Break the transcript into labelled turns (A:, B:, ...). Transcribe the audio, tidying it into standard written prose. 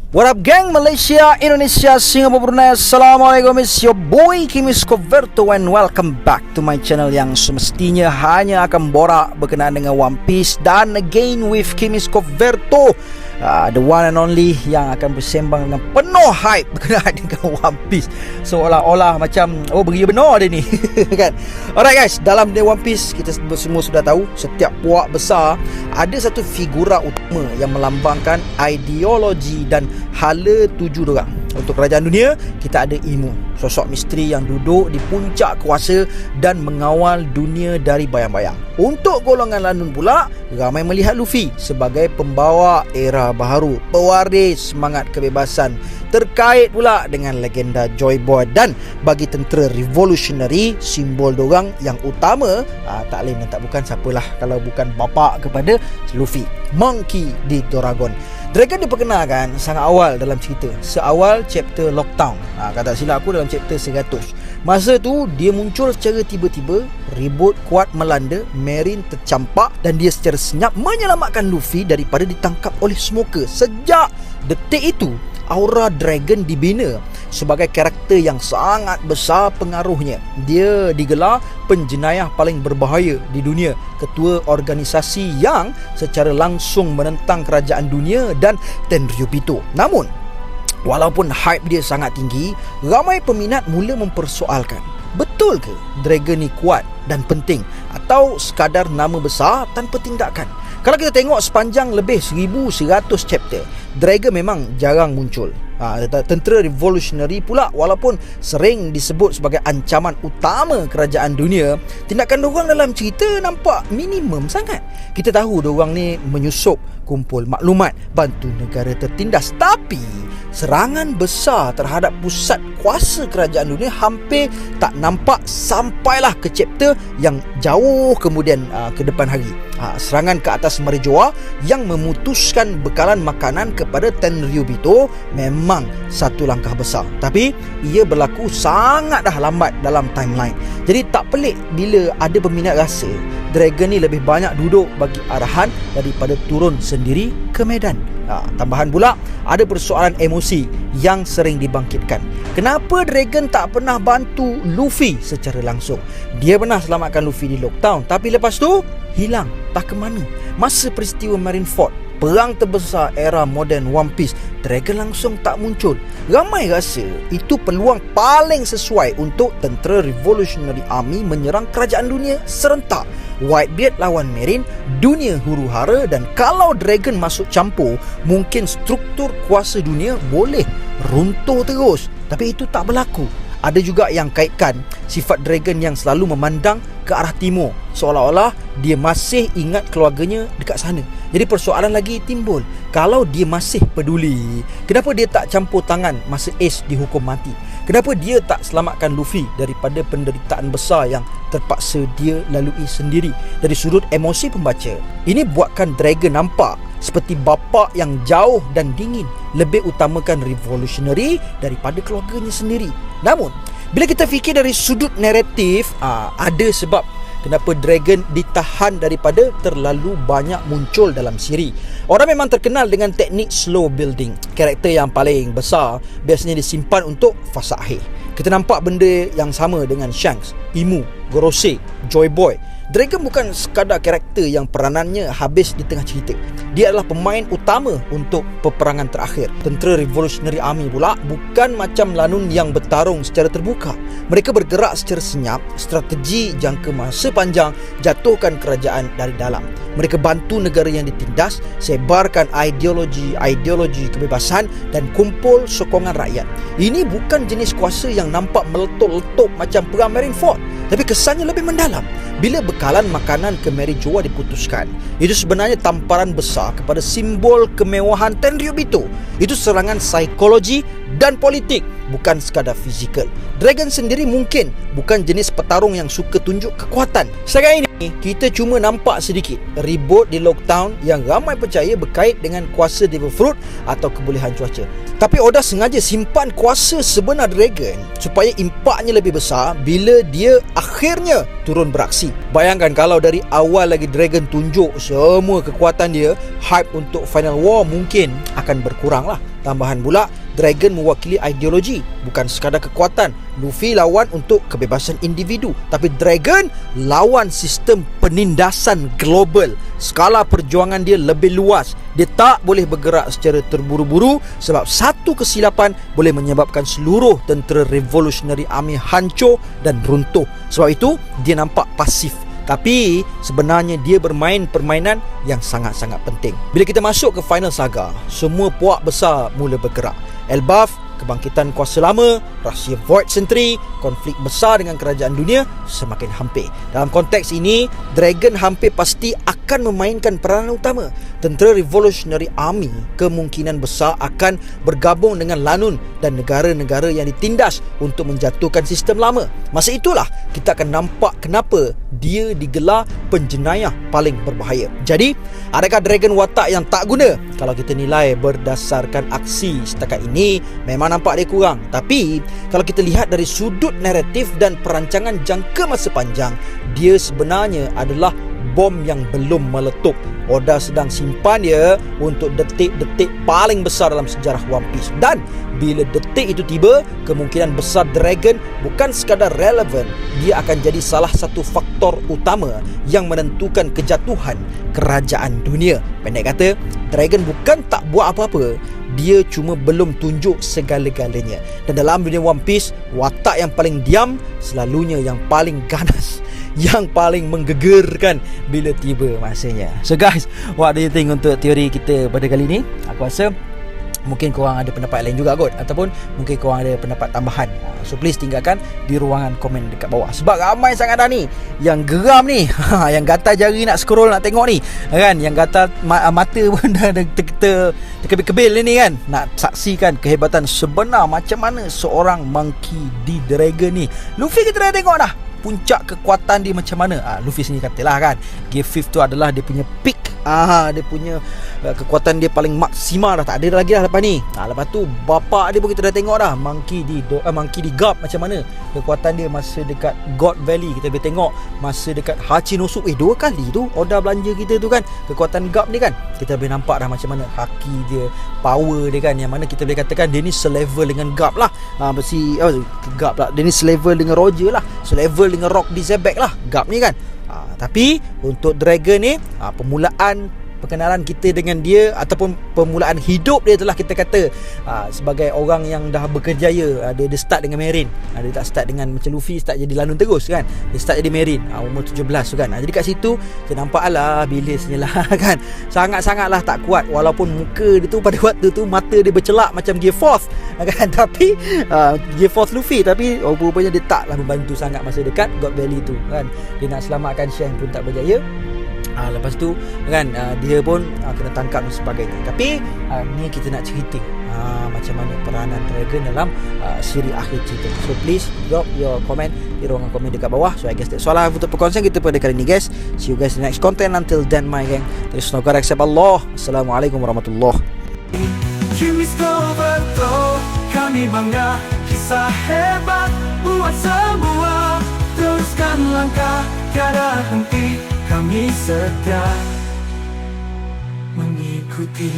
A: What up gang, Malaysia, Indonesia, Singapura, Brunei. Assalamualaikum, it's your boy Kimis Coverto and welcome back to my channel yang semestinya hanya akan borak berkenaan dengan One Piece. Dan again with Kimis Coverto, the one and only yang akan bersembang dengan penuh hype berkenaan dengan One Piece. Seolah-olah macam, oh beria benar dia ni kan. Alright guys, dalam The One Piece kita semua sudah tahu, setiap puak besar ada satu figura utama yang melambangkan ideologi dan hala tuju dorang. Untuk kerajaan dunia, kita ada Imu, sosok misteri yang duduk di puncak kuasa dan mengawal dunia dari bayang-bayang. Untuk golongan Lanun pula, ramai melihat Luffy sebagai pembawa era baharu, pewaris semangat kebebasan, terkait pula dengan legenda Joy Boy. Dan bagi tentera revolutionary, simbol dorang yang utama tak lain dan tak bukan siapalah kalau bukan bapa kepada Luffy, Monkey D. Dragon. Dragon diperkenalkan sangat awal dalam cerita, seawal chapter Lockdown. Kata silap aku dalam chapter 100. Masa tu dia muncul secara tiba-tiba, ribut kuat melanda, Marine tercampak dan dia secara senyap menyelamatkan Luffy daripada ditangkap oleh Smoker. Sejak detik itu, aura Dragon dibina sebagai karakter yang sangat besar pengaruhnya. Dia digelar penjenayah paling berbahaya di dunia, ketua organisasi yang secara langsung menentang kerajaan dunia dan Tenryubito. Namun, walaupun hype dia sangat tinggi, ramai peminat mula mempersoalkan, betul ke Dragon ni kuat dan penting atau sekadar nama besar tanpa tindakan? Kalau kita tengok sepanjang lebih 1100 chapter, Dragon memang jarang muncul. Tentera revolutionary pula, walaupun sering disebut sebagai ancaman utama kerajaan dunia, tindakan diorang dalam cerita nampak minimum sangat. Kita tahu diorang ni menyusup, kumpul maklumat, bantu negara tertindas, tapi serangan besar terhadap pusat kuasa kerajaan dunia hampir tak nampak sampailah ke chapter yang jauh kemudian ke depan hari. Serangan ke atas Marijoa yang memutuskan bekalan makanan kepada Tenryubito memang satu langkah besar, tapi ia berlaku sangat dah lambat dalam timeline. Jadi tak pelik bila ada peminat rasa Dragon ni lebih banyak duduk bagi arahan daripada turun sendiri ke medan. Tambahan pula, ada persoalan emosi yang sering dibangkitkan. Kenapa Dragon tak pernah bantu Luffy secara langsung? Dia pernah selamatkan Luffy di Lockdown, tapi lepas tu hilang, tak ke mana. Masa peristiwa Marineford, perang terbesar era moden One Piece, Dragon langsung tak muncul. Ramai rasa itu peluang paling sesuai untuk tentera Revolutionary Army menyerang kerajaan dunia serentak. Whitebeard lawan Marine, dunia huru-hara, dan kalau Dragon masuk campur, mungkin struktur kuasa dunia boleh runtuh terus. Tapi itu tak berlaku. Ada juga yang kaitkan sifat Dragon yang selalu memandang ke arah timur, seolah-olah dia masih ingat keluarganya dekat sana. Jadi persoalan lagi timbul, kalau dia masih peduli, kenapa dia tak campur tangan masa Ace dihukum mati? Kenapa dia tak selamatkan Luffy daripada penderitaan besar yang terpaksa dia lalui sendiri? Dari sudut emosi pembaca, ini buatkan Dragon nampak seperti bapa yang jauh dan dingin, lebih utamakan revolutionary daripada keluarganya sendiri. Namun, bila kita fikir dari sudut naratif, ada sebab kenapa Dragon ditahan daripada terlalu banyak muncul dalam siri. Orang memang terkenal dengan teknik slow building. Karakter yang paling besar biasanya disimpan untuk fasa akhir. Kita nampak benda yang sama dengan Shanks, Imu, Gorosei, Joy Boy. Dragon bukan sekadar karakter yang peranannya habis di tengah cerita. Dia adalah pemain utama untuk peperangan terakhir. Tentera Revolutionary Army pula bukan macam Lanun yang bertarung secara terbuka. Mereka bergerak secara senyap, strategi jangka masa panjang, jatuhkan kerajaan dari dalam. Mereka bantu negara yang ditindas, sebarkan ideologi kebebasan dan kumpul sokongan rakyat. Ini bukan jenis kuasa yang nampak meletup-letup macam perang Marineford, tapi kesannya lebih mendalam. Bila bekalan makanan ke Marijoa diputuskan, itu sebenarnya tamparan besar kepada simbol kemewahan Tenryubito. Itu serangan psikologi dan politik, bukan sekadar fizikal. Dragon sendiri mungkin bukan jenis petarung yang suka tunjuk kekuatan. Sekarang ini, kita cuma nampak sedikit ribut di Lockdown yang ramai percaya berkait dengan kuasa Devil Fruit atau kebolehan cuaca. Tapi Oda sengaja simpan kuasa sebenar Dragon supaya impaknya lebih besar bila dia akhirnya turun beraksi. Bayangkan kalau dari awal lagi Dragon tunjuk semua kekuatan dia, hype untuk Final War mungkin akan berkurang lah. Tambahan pula, Dragon mewakili ideologi, bukan sekadar kekuatan. Luffy lawan untuk kebebasan individu, tapi Dragon lawan sistem penindasan global. Skala perjuangan dia lebih luas. Dia tak boleh bergerak secara terburu-buru sebab satu kesilapan boleh menyebabkan seluruh tentera Revolutionary Army hancur dan runtuh. Sebab itu, dia nampak pasif, tapi sebenarnya dia bermain permainan yang sangat-sangat penting. Bila kita masuk ke final saga, semua puak besar mula bergerak. Elbaf, kebangkitan kuasa lama, rahsia Void Century, konflik besar dengan kerajaan dunia semakin hampir. Dalam konteks ini, Dragon hampir pasti akan memainkan peranan utama. Tentera Revolutionary Army kemungkinan besar akan bergabung dengan Lanun dan negara-negara yang ditindas untuk menjatuhkan sistem lama. Masa itulah kita akan nampak kenapa dia digelar penjenayah paling berbahaya. Jadi, adakah Dragon watak yang tak guna? Kalau kita nilai berdasarkan aksi setakat ini, memang nampak dia kurang. Tapi, kalau kita lihat dari sudut naratif dan perancangan jangka masa panjang, dia sebenarnya adalah bom yang belum meletup. Oda sedang simpan dia untuk detik-detik paling besar dalam sejarah One Piece. Dan bila detik itu tiba, kemungkinan besar Dragon bukan sekadar relevan, dia akan jadi salah satu faktor utama yang menentukan kejatuhan kerajaan dunia. Pendek kata, Dragon bukan tak buat apa-apa, dia cuma belum tunjuk segala-galanya. Dan dalam dunia One Piece, watak yang paling diam selalunya yang paling ganas, yang paling menggegerkan bila tiba masanya. So guys, what do you think untuk teori kita pada kali ni? Aku rasa mungkin korang ada pendapat lain juga kot, ataupun mungkin korang ada pendapat tambahan. So please tinggalkan di ruangan komen dekat bawah. Sebab ramai sangat dah ni yang geram ni, yang gatal jari nak scroll nak tengok ni kan, yang gatal mata pun dah terkebil-kebil ni kan, nak saksikan kehebatan sebenar macam mana seorang Monkey D. Dragon ni. Luffy kita dah tengok dah puncak kekuatan dia macam mana. Luffy sini katalah kan, Gear 5 tu adalah dia punya peak. Dia punya kekuatan dia paling maksima dah, tak ada lagi dah lepas ni. Lepas tu bapak dia pun kita dah tengok dah, Monkey D. Garp macam mana kekuatan dia masa dekat God Valley. Kita boleh tengok masa dekat Hachinosu. 2 kali tu Oda belanja kita tu kan, kekuatan Garp ni kan. Kita boleh nampak dah macam mana haki dia, power dia kan, yang mana kita boleh katakan dia ni selevel dengan Garp lah. Garp lah, dia ni selevel dengan Roger lah, selevel dengan Rock D. Zebek lah Garp ni kan. Tapi untuk Dragon ni, permulaan perkenalan kita dengan dia ataupun permulaan hidup dia telah kita kata sebagai orang yang dah berkerjaya. Dia start dengan Marine, dia tak start dengan macam Luffy start jadi Lanun terus kan. Dia start jadi Marine umur 17 tu kan. Jadi kat situ kita nampak lah bilisnya lah kan, sangat-sangatlah tak kuat. Walaupun muka dia tu pada waktu tu mata dia bercelak macam Gear 4 kan, tapi Gear 4 Luffy, tapi rupanya dia taklah membantu sangat masa dekat God Valley tu kan. Dia nak selamatkan Shanks pun tak berjaya. Lepas tu kan dia pun kena tangkap dan sebagainya. Tapi ni kita nak cerita macam mana peranan Dragon dalam siri akhir cerita. So please drop your comment di ruangan komen dekat bawah. So I guess that's all I have untuk perkongsian kita pada kali ni guys. See you guys in the next content. Until then my gang, terus no God accept Allah. Assalamualaikum warahmatullahi. Kami bangga kisah hebat buat semua. Teruskan langkah tiada henti, kami setia mengikuti.